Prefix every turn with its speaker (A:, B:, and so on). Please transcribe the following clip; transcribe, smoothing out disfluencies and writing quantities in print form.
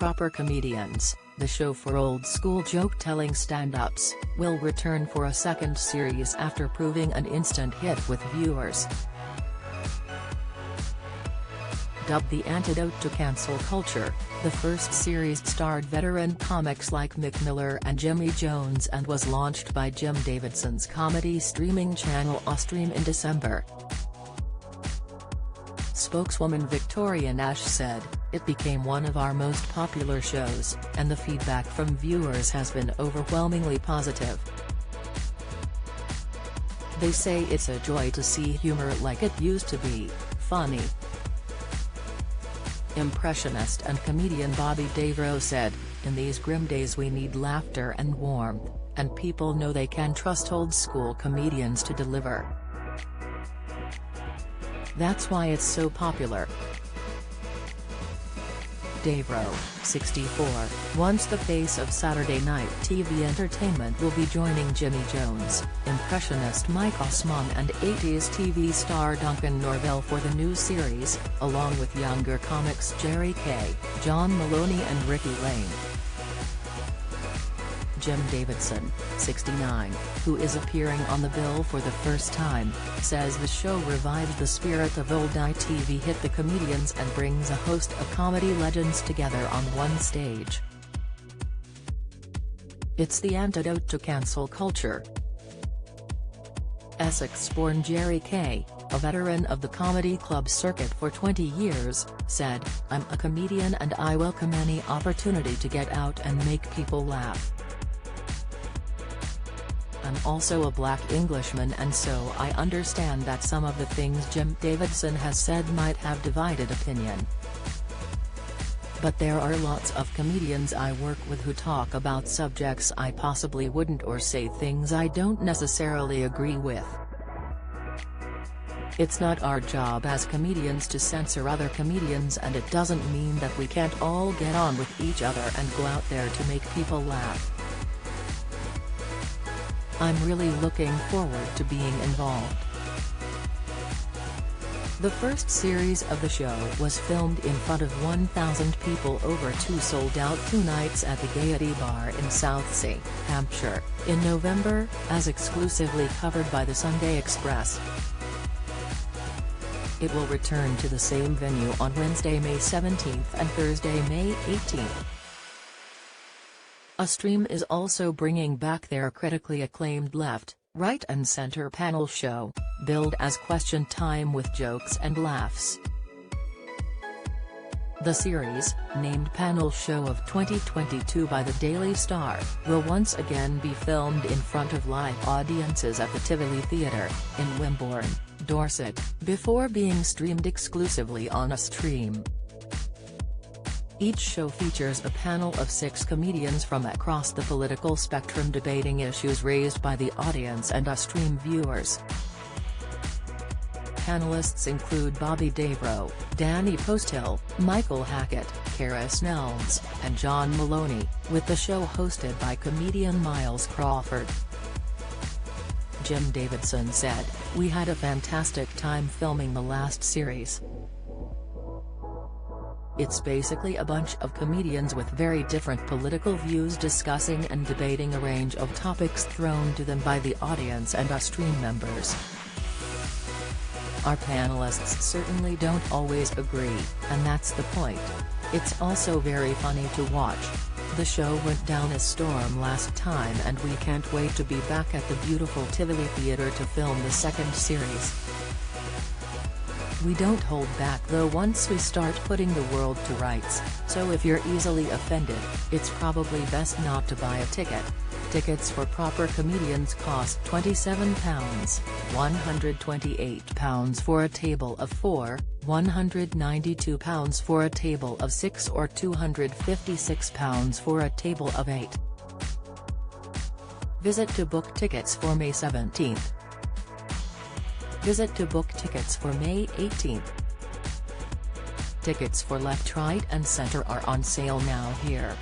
A: proper comedians, the show for old-school joke-telling stand-ups, will return for a second series after proving an instant hit with viewers. Dubbed the antidote to cancel culture, the first series starred veteran comics like Mick Miller and Jimmy Jones and was launched by Jim Davidson's comedy streaming channel Ustreme in December. Spokeswoman Victoria Nash said, "It became one of our most popular shows, and the feedback from viewers has been overwhelmingly positive. They say it's a joy to see humor like it used to be, funny." Impressionist and comedian Bobby Davrou said, "In these grim days we need laughter and warmth, and people know they can trust old-school comedians to deliver. That's why it's so popular." Davrou, 64, once the face of Saturday night TV entertainment, will be joining Jimmy Jones, impressionist Mike Osmond and 80s TV star Duncan Norvell for the new series, along with younger comics Jerry Kay, John Maloney and Ricky Lane. Jim Davidson, 69, who is appearing on the bill for the first time, says the show revives the spirit of old ITV hit The Comedians and brings a host of comedy legends together on one stage. "It's the antidote to cancel culture." Essex-born Jerry Kay, a veteran of the comedy club circuit for 20 years, said, "I'm a comedian and I welcome any opportunity to get out and make people laugh. I'm also a black Englishman, and so I understand that some of the things Jim Davidson has said might have divided opinion. But there are lots of comedians I work with who talk about subjects I possibly wouldn't, or say things I don't necessarily agree with. It's not our job as comedians to censor other comedians, and it doesn't mean that we can't all get on with each other and go out there to make people laugh. I'm really looking forward to being involved." The first series of the show was filmed in front of 1,000 people over 2 sold-out 2 nights at the Gaiety Bar in Southsea, Hampshire, in November, as exclusively covered by the Sunday Express. It will return to the same venue on Wednesday, May 17 and Thursday, May 18. Ustreme is also bringing back their critically acclaimed Left, Right and Center panel show, billed as Question Time with jokes and laughs. The series, named Panel Show of 2022 by the Daily Star, will once again be filmed in front of live audiences at the Tivoli Theatre, in Wimborne, Dorset, before being streamed exclusively on Ustreme. Each show features a panel of 6 comedians from across the political spectrum debating issues raised by the audience and Ustreme viewers. Panelists include Bobby Davrou, Danny Posthill, Michael Hackett, Cara Snells, and John Maloney, with the show hosted by comedian Miles Crawford. Jim Davidson said, "We had a fantastic time filming the last series. It's basically a bunch of comedians with very different political views discussing and debating a range of topics thrown to them by the audience and Ustreme members. Our panelists certainly don't always agree, and that's the point. It's also very funny to watch. The show went down a storm last time and we can't wait to be back at the beautiful Tivoli Theatre to film the second series. We don't hold back though once we start putting the world to rights, so if you're easily offended, it's probably best not to buy a ticket. Tickets for proper comedians cost £27, £128 for a table of 4, £192 for a table of 6 or £256 for a table of 8. Visit to book tickets for May 17th. Visit to book tickets for May 18th. Tickets for Left, Right and Center are on sale now here.